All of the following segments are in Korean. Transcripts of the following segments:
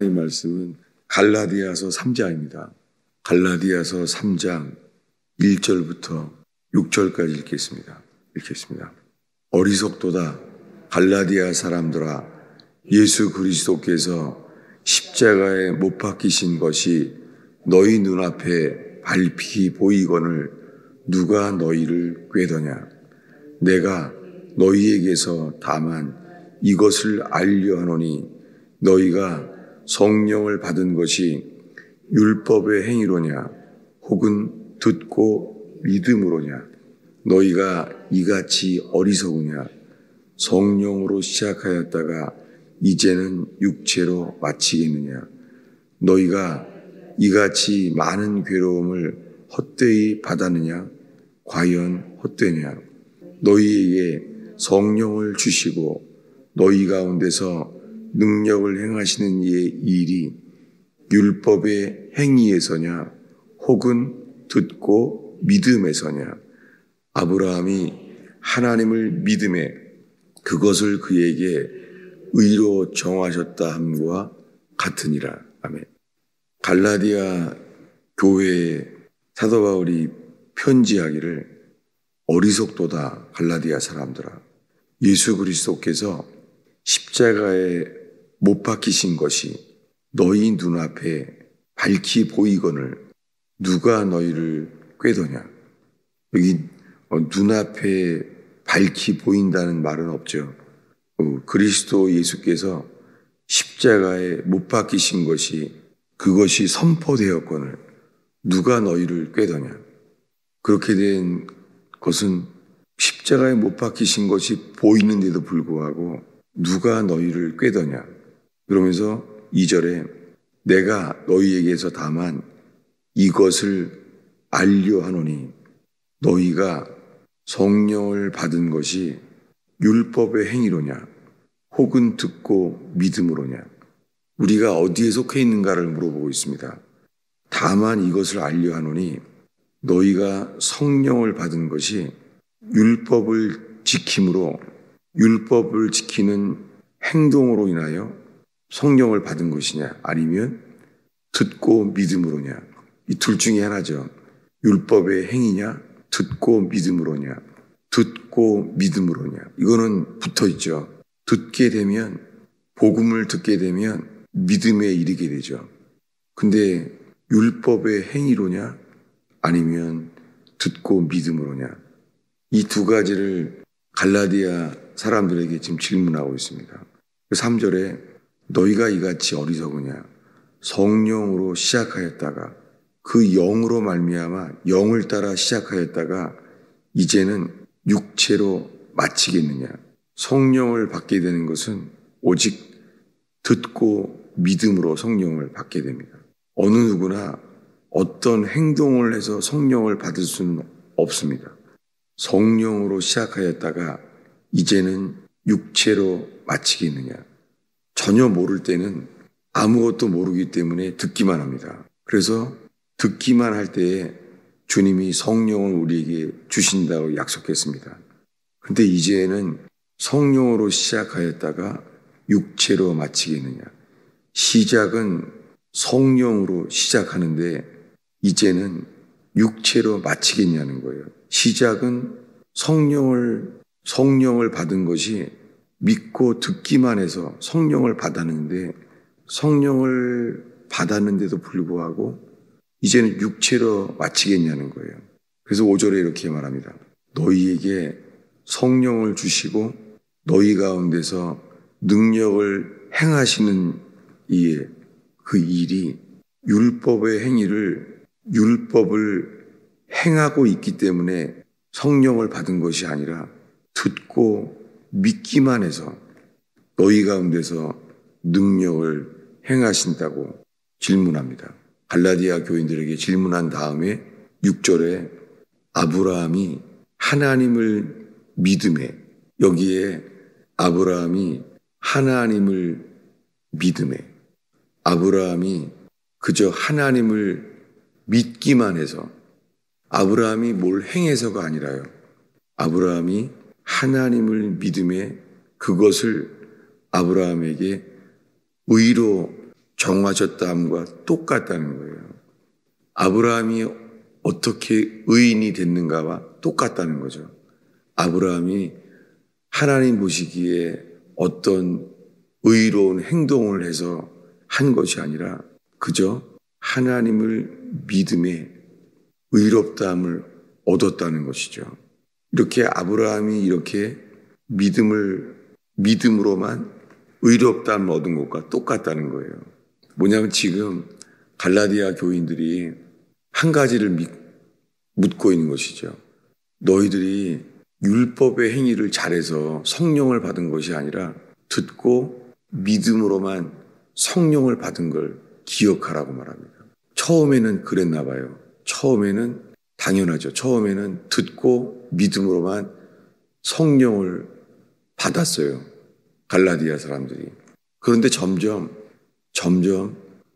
이 말씀은 갈라디아서 3장입니다. 갈라디아서 3장 1절부터 6절까지 읽겠습니다. 어리석도다 갈라디아 사람들아, 예수 그리스도께서 십자가에 못 박히신 것이 너희 눈앞에 밝히 보이거늘 누가 너희를 꾀더냐. 내가 너희에게서 다만 이것을 알려 하노니 너희가 성령을 받은 것이 율법의 행위로냐 혹은 듣고 믿음으로냐. 너희가 이같이 어리석으냐. 성령으로 시작하였다가 이제는 육체로 마치겠느냐. 너희가 이같이 많은 괴로움을 헛되이 받았느냐. 과연 헛되냐. 너희에게 성령을 주시고 너희 가운데서 능력을 행하시는 이의 일이 율법의 행위에서냐 혹은 듣고 믿음에서냐. 아브라함이 하나님을 믿음에 그것을 그에게 의로 정하셨다 함과 같으니라. 아멘. 갈라디아 교회에 사도 바울이 편지하기를 어리석도다 갈라디아 사람들아, 예수 그리스도께서 십자가에 못 박히신 것이 너희 눈앞에 밝히 보이거늘 누가 너희를 꾀더냐. 여기 눈앞에 밝히 보인다는 말은 없죠. 그리스도 예수께서 십자가에 못 박히신 것이 그것이 선포되었거늘 누가 너희를 꾀더냐. 그렇게 된 것은 십자가에 못 박히신 것이 보이는데도 불구하고 누가 너희를 꾀더냐. 그러면서 2절에 내가 너희에게서 다만 이것을 알려 하노니 너희가 성령을 받은 것이 율법의 행위로냐 혹은 듣고 믿음으로냐. 우리가 어디에 속해 있는가를 물어보고 있습니다. 다만 이것을 알려 하노니 너희가 성령을 받은 것이 율법을 지킴으로, 율법을 지키는 행동으로 인하여 성령을 받은 것이냐 아니면 듣고 믿음으로냐. 이 둘 중에 하나죠. 율법의 행위냐 듣고 믿음으로냐. 듣고 믿음으로냐. 이거는 붙어 있죠. 듣게 되면, 복음을 듣게 되면 믿음에 이르게 되죠. 근데 율법의 행위로냐 아니면 듣고 믿음으로냐. 이 두 가지를 갈라디아 사람들에게 지금 질문하고 있습니다. 3절에 너희가 이같이 어리석으냐. 성령으로 시작하였다가 그 영으로 말미암아 영을 따라 시작하였다가 이제는 육체로 마치겠느냐. 성령을 받게 되는 것은 오직 듣고 믿음으로 성령을 받게 됩니다. 어느 누구나 어떤 행동을 해서 성령을 받을 수는 없습니다. 성령으로 시작하였다가 이제는 육체로 마치겠느냐. 전혀 모를 때는 아무것도 모르기 때문에 듣기만 합니다. 그래서 듣기만 할 때에 주님이 성령을 우리에게 주신다고 약속했습니다. 근데 이제는 성령으로 시작하였다가 육체로 마치겠느냐. 시작은 성령으로 시작하는데 이제는 육체로 마치겠냐는 거예요. 시작은 성령을 받은 것이 믿고 듣기만 해서 성령을 받았는데, 성령을 받았는데도 불구하고 이제는 육체로 마치겠냐는 거예요. 그래서 5절에 이렇게 말합니다. 너희에게 성령을 주시고 너희 가운데서 능력을 행하시는 이에 그 일이 율법의 행위를, 율법을 행하고 있기 때문에 성령을 받은 것이 아니라 듣고 믿기만 해서 너희 가운데서 능력을 행하신다고 질문합니다. 갈라디아 교인들에게 질문한 다음에 6절에 아브라함이 하나님을 믿음에, 여기에 아브라함이 하나님을 믿음에, 아브라함이 그저 하나님을 믿기만 해서, 아브라함이 뭘 행해서가 아니라요. 아브라함이 하나님을 믿음에 그것을 아브라함에게 의로 정하셨다함과 똑같다는 거예요. 아브라함이 어떻게 의인이 됐는가와 똑같다는 거죠. 아브라함이 하나님 보시기에 어떤 의로운 행동을 해서 한 것이 아니라 그저 하나님을 믿음에 의롭다함을 얻었다는 것이죠. 이렇게 아브라함이 이렇게 믿음으로만 의롭다함을 얻은 것과 똑같다는 거예요. 뭐냐면 지금 갈라디아 교인들이 한 가지를 묻고 있는 것이죠. 너희들이 율법의 행위를 잘해서 성령을 받은 것이 아니라 듣고 믿음으로만 성령을 받은 걸 기억하라고 말합니다. 처음에는 그랬나 봐요. 처음에는 당연하죠. 처음에는 듣고 믿음으로만 성령을 받았어요. 갈라디아 사람들이. 그런데 점점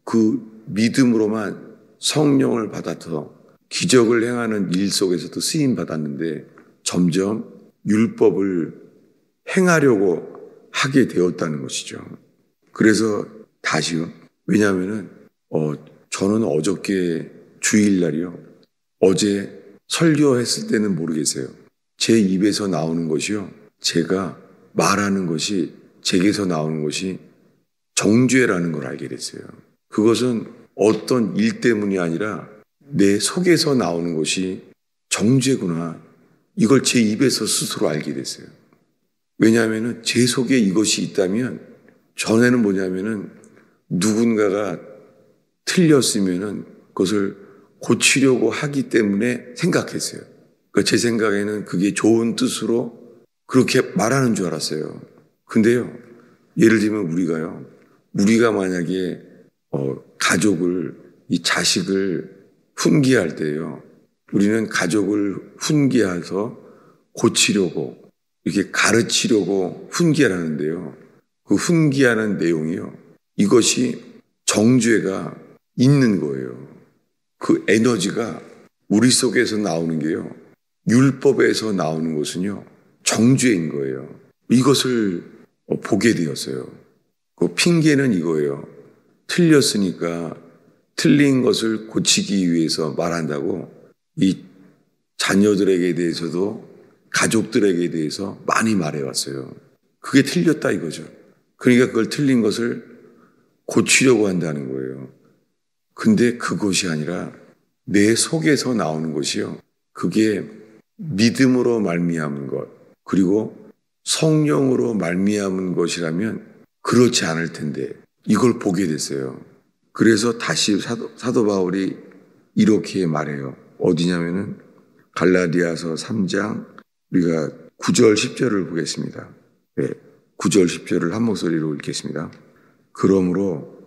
그 믿음으로만 성령을 받아서 기적을 행하는 일 속에서도 쓰임 받았는데 점점 율법을 행하려고 하게 되었다는 것이죠. 그래서 다시요. 왜냐하면은 저는 어저께 주일날이요. 어제 설교했을 때는 모르겠어요. 제 입에서 나오는 것이요. 제가 말하는 것이 제게서 나오는 것이 정죄라는 걸 알게 됐어요. 그것은 어떤 일 때문이 아니라 내 속에서 나오는 것이 정죄구나. 이걸 제 입에서 스스로 알게 됐어요. 왜냐하면 제 속에 이것이 있다면 전에는 뭐냐면은 누군가가 틀렸으면은 그것을 고치려고 하기 때문에 생각했어요. 그러니까 제 생각에는 그게 좋은 뜻으로 그렇게 말하는 줄 알았어요. 근데요, 예를 들면 우리가 만약에 가족을, 이 자식을 훈계할 때요, 우리는 가족을 훈계해서 고치려고 이렇게 가르치려고 훈계를 하는데요. 그 훈계하는 내용이요, 이것이 정죄가 있는 거예요. 그 에너지가 우리 속에서 나오는 게요, 율법에서 나오는 것은요, 정죄인 거예요. 이것을 보게 되었어요. 그 핑계는 이거예요. 틀렸으니까 틀린 것을 고치기 위해서 말한다고 이 자녀들에게 대해서도 가족들에게 대해서 많이 말해왔어요. 그게 틀렸다 이거죠. 그러니까 그걸 틀린 것을 고치려고 한다는 거예요. 근데 그것이 아니라 내 속에서 나오는 것이요, 그게 믿음으로 말미암은 것, 그리고 성령으로 말미암은 것이라면 그렇지 않을 텐데 이걸 보게 됐어요. 그래서 다시 사도 바울이 이렇게 말해요. 어디냐면은 갈라디아서 3장 우리가 9절 10절을 보겠습니다. 네, 9절 10절을 한 목소리로 읽겠습니다. 그러므로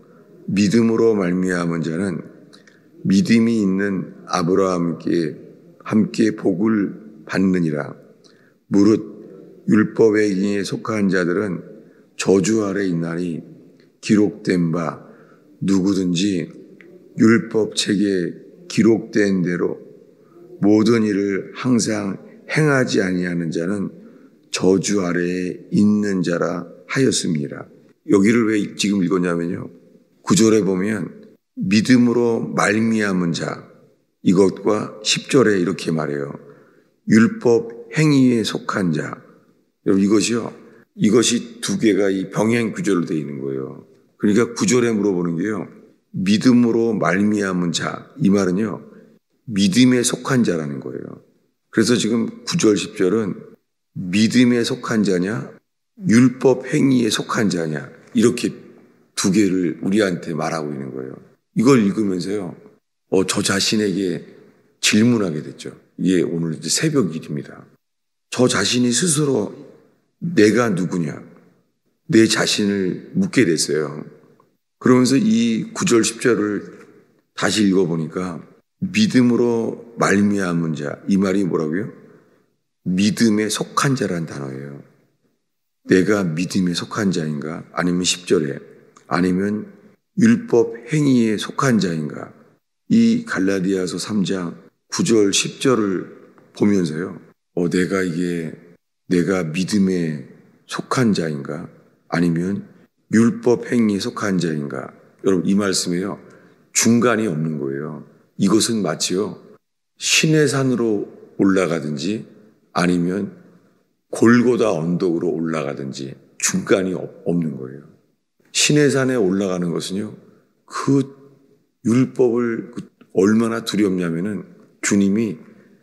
믿음으로 말미암은 자는 믿음이 있는 아브라함께 함께 복을 받느니라. 무릇 율법의 행위에 속한 자들은 저주 아래 있나니 기록된 바 누구든지 율법 책에 기록된 대로 모든 일을 항상 행하지 아니하는 자는 저주 아래에 있는 자라 하였습니다. 여기를 왜 지금 읽었냐면요, 9절에 보면 믿음으로 말미암은 자, 이것과 10절에 이렇게 말해요. 율법 행위에 속한 자. 여러분 이것이 두 개가 이 병행 구절로 되어 있는 거예요. 그러니까 9절에 물어보는 게요, 믿음으로 말미암은 자, 이 말은요, 믿음에 속한 자라는 거예요. 그래서 지금 9절 10절은 믿음에 속한 자냐 율법 행위에 속한 자냐, 이렇게 두 개를 우리한테 말하고 있는 거예요. 이걸 읽으면서요, 저 자신에게 질문하게 됐죠. 이게 오늘 이제 새벽 일입니다. 저 자신이 스스로 내가 누구냐, 내 자신을 묻게 됐어요. 그러면서 이 9절 10절을 다시 읽어보니까 믿음으로 말미암은 자, 이 말이 뭐라고요? 믿음에 속한 자라는 단어예요. 내가 믿음에 속한 자인가? 아니면 10절에 아니면 율법 행위에 속한 자인가? 이 갈라디아서 3장 9절 10절을 보면서요, 내가 믿음에 속한 자인가? 아니면 율법 행위에 속한 자인가? 여러분 이 말씀에요. 중간이 없는 거예요. 이것은 마치요. 신의 산으로 올라가든지 아니면 골고다 언덕으로 올라가든지 중간이 없는 거예요. 신의 산에 올라가는 것은요. 그 율법을 얼마나 두렵냐면은 주님이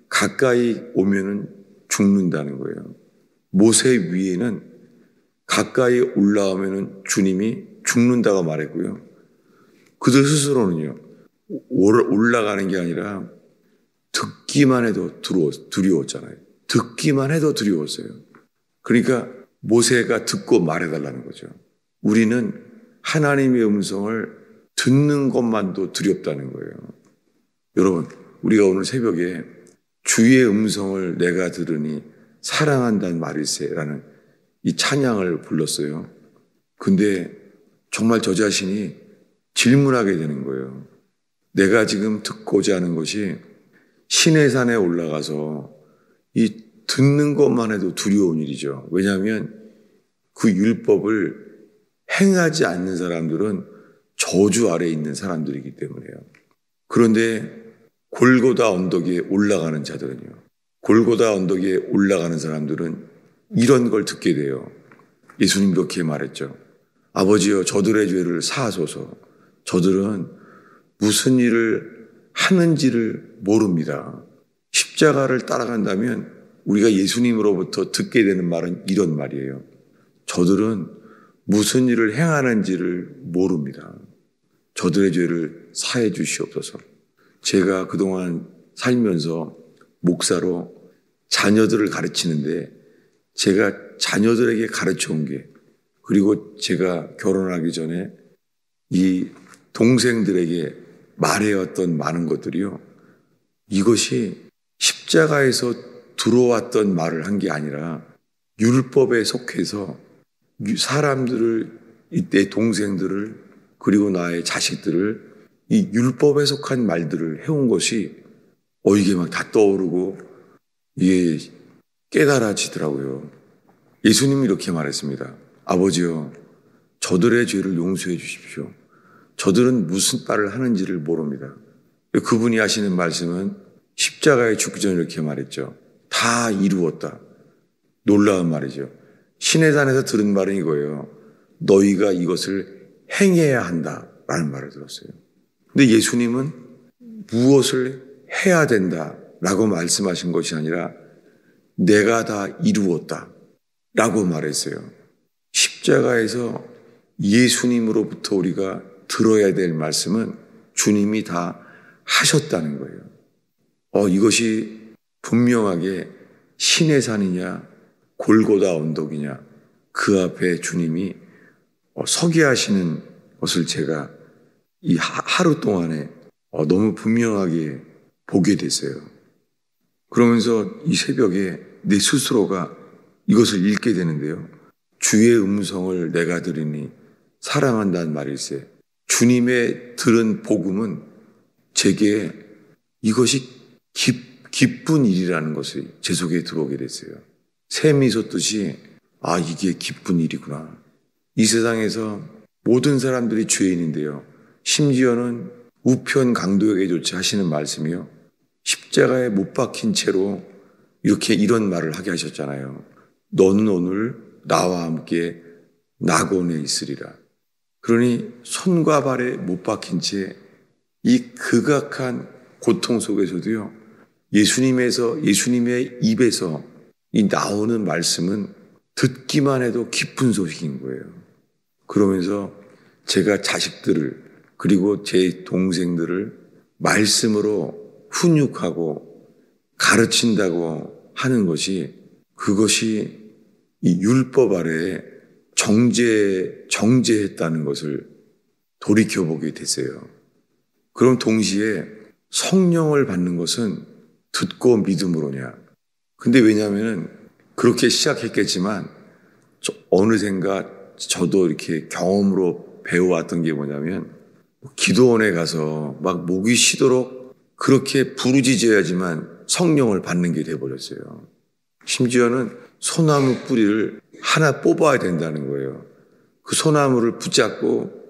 가까이 오면은 죽는다는 거예요. 모세 위에는 가까이 올라오면은 주님이 죽는다고 말했고요. 그들 스스로는요. 올라가는 게 아니라 듣기만 해도 두려웠잖아요. 듣기만 해도 두려웠어요. 그러니까 모세가 듣고 말해달라는 거죠. 우리는 하나님의 음성을 듣는 것만도 두렵다는 거예요. 여러분, 우리가 오늘 새벽에 주의 음성을 내가 들으니 사랑한다는 말일세라는 이 찬양을 불렀어요. 근데 정말 저 자신이 질문하게 되는 거예요. 내가 지금 듣고자 하는 것이 신의 산에 올라가서 이 듣는 것만 해도 두려운 일이죠. 왜냐하면 그 율법을 행하지 않는 사람들은 저주 아래에 있는 사람들이기 때문에요. 그런데 골고다 언덕에 올라가는 자들은요. 골고다 언덕에 올라가는 사람들은 이런 걸 듣게 돼요. 예수님 이렇게 말했죠. 아버지여 저들의 죄를 사하소서. 저들은 무슨 일을 하는지를 모릅니다. 십자가를 따라간다면 우리가 예수님으로부터 듣게 되는 말은 이런 말이에요. 저들은 무슨 일을 행하는지를 모릅니다. 저들의 죄를 사해 주시옵소서. 제가 그동안 살면서 목사로 자녀들을 가르치는데 제가 자녀들에게 가르쳐온 게 그리고 제가 결혼하기 전에 이 동생들에게 말해왔던 많은 것들이요. 이것이 십자가에서 들어왔던 말을 한 게 아니라 율법에 속해서 사람들을, 내 동생들을 그리고 나의 자식들을 이 율법에 속한 말들을 해온 것이 이게 막 다 떠오르고 이게 깨달아지더라고요. 예수님이 이렇게 말했습니다. 아버지여 저들의 죄를 용서해 주십시오. 저들은 무슨 말을 하는지를 모릅니다. 그분이 하시는 말씀은 십자가에 죽기 전에 이렇게 말했죠. 다 이루었다. 놀라운 말이죠. 신의 산에서 들은 말은 이거예요. 너희가 이것을 행해야 한다라는 말을 들었어요. 근데 예수님은 무엇을 해야 된다라고 말씀하신 것이 아니라 내가 다 이루었다라고 말했어요. 십자가에서 예수님으로부터 우리가 들어야 될 말씀은 주님이 다 하셨다는 거예요. 이것이 분명하게 신의 산이냐 골고다 언덕이냐 그 앞에 주님이 서게 하시는 것을 제가 이 하루 동안에 너무 분명하게 보게 됐어요. 그러면서 이 새벽에 내 스스로가 이것을 읽게 되는데요. 주의 음성을 내가 들으니 사랑한다는 말일세. 주님의 들은 복음은 제게 이것이 기쁜 일이라는 것이 제 속에 들어오게 됐어요. 샘이 솟듯이 이게 기쁜 일이구나. 이 세상에서 모든 사람들이 죄인인데요. 심지어는 우편 강도에게조차 하시는 말씀이요. 십자가에 못 박힌 채로 이런 말을 하게 하셨잖아요. 너는 오늘 나와 함께 낙원에 있으리라. 그러니 손과 발에 못 박힌 채 이 극악한 고통 속에서도요. 예수님의 입에서 이 나오는 말씀은 듣기만 해도 기쁜 소식인 거예요. 그러면서 제가 자식들을 그리고 제 동생들을 말씀으로 훈육하고 가르친다고 하는 것이 그것이 이 율법 아래에 정죄했다는 것을 돌이켜보게 됐어요. 그럼 동시에 성령을 받는 것은 듣고 믿음으로냐. 근데 왜냐하면 그렇게 시작했겠지만 어느샌가 저도 이렇게 경험으로 배워왔던 게 뭐냐면 기도원에 가서 막 목이 쉬도록 그렇게 부르짖어야지만 성령을 받는 게 돼버렸어요. 심지어는 소나무 뿌리를 하나 뽑아야 된다는 거예요. 그 소나무를 붙잡고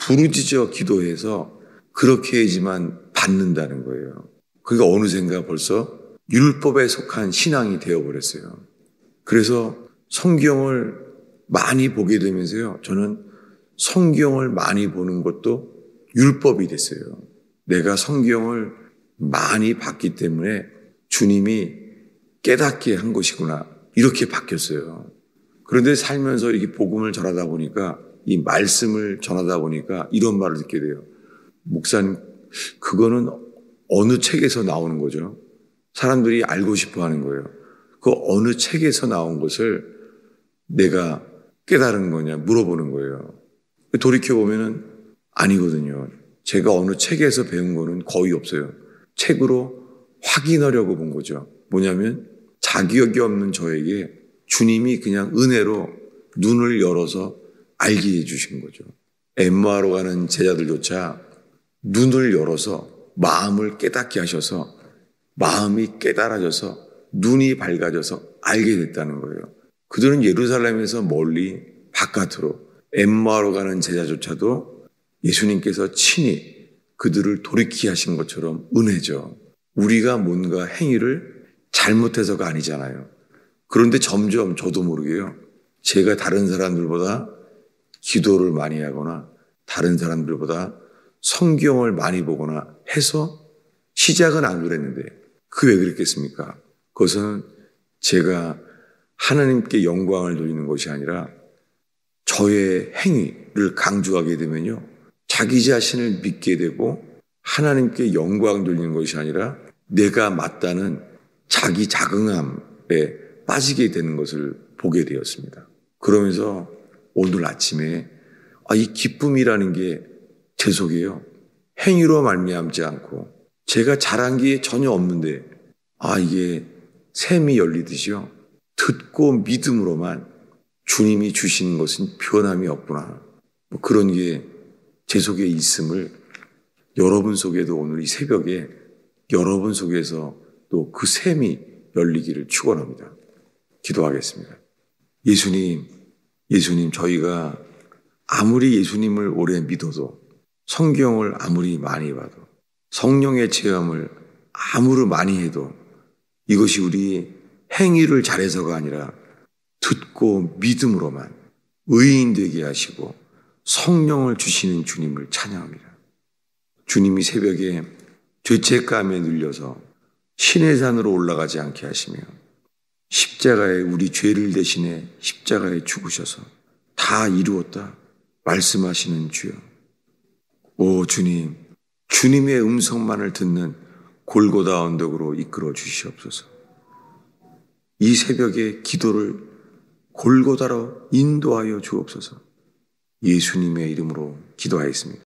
부르짖어 기도해서 그렇게 해야지만 받는다는 거예요. 그러니까 어느샌가 벌써 율법에 속한 신앙이 되어버렸어요. 그래서 성경을 많이 보게 되면서요, 저는 성경을 많이 보는 것도 율법이 됐어요. 내가 성경을 많이 봤기 때문에 주님이 깨닫게 한 것이구나, 이렇게 바뀌었어요. 그런데 살면서 이렇게 복음을 전하다 보니까, 이 말씀을 전하다 보니까 이런 말을 듣게 돼요. 목사님, 그거는 어느 책에서 나오는 거죠? 사람들이 알고 싶어 하는 거예요. 그 어느 책에서 나온 것을 내가 깨달은 거냐 물어보는 거예요. 돌이켜보면은 아니거든요. 제가 어느 책에서 배운 거는 거의 없어요. 책으로 확인하려고 본 거죠. 뭐냐면 자기력이 없는 저에게 주님이 그냥 은혜로 눈을 열어서 알게 해주신 거죠. 엠마오로 가는 제자들조차 눈을 열어서 마음을 깨닫게 하셔서 마음이 깨달아져서 눈이 밝아져서 알게 됐다는 거예요. 그들은 예루살렘에서 멀리 바깥으로 엠마오로 가는 제자조차도 예수님께서 친히 그들을 돌이키게 하신 것처럼 은혜죠. 우리가 뭔가 행위를 잘못해서가 아니잖아요. 그런데 점점 저도 모르게요, 제가 다른 사람들보다 기도를 많이 하거나 다른 사람들보다 성경을 많이 보거나 해서 시작은 안 그랬는데 그 왜 그랬겠습니까? 그것은 제가 하나님께 영광을 돌리는 것이 아니라 저의 행위를 강조하게 되면요, 자기 자신을 믿게 되고 하나님께 영광 돌리는 것이 아니라 내가 맞다는 자기 자긍함에 빠지게 되는 것을 보게 되었습니다. 그러면서 오늘 아침에 이 기쁨이라는 게 제 속에요, 행위로 말미암지 않고 제가 잘한 게 전혀 없는데 이게 샘이 열리듯이요, 듣고 믿음으로만 주님이 주시는 것은 변함이 없구나, 그런 게 제 속에 있음을 여러분 속에도 오늘 이 새벽에 여러분 속에서 또 그 샘이 열리기를 축원합니다. 기도하겠습니다. 예수님, 저희가 아무리 예수님을 오래 믿어도, 성경을 아무리 많이 봐도, 성령의 체험을 아무리 많이 해도 이것이 우리 행위를 잘해서가 아니라 듣고 믿음으로만 의인 되게 하시고 성령을 주시는 주님을 찬양합니다. 주님이 새벽에 죄책감에 눌려서 신의 산으로 올라가지 않게 하시며 십자가에 우리 죄를 대신해 십자가에 죽으셔서 다 이루었다 말씀하시는 주여, 오 주님, 주님의 음성만을 듣는 골고다 언덕으로 이끌어 주시옵소서. 이 새벽에 기도를 골고다로 인도하여 주옵소서. 예수님의 이름으로 기도하였습니다.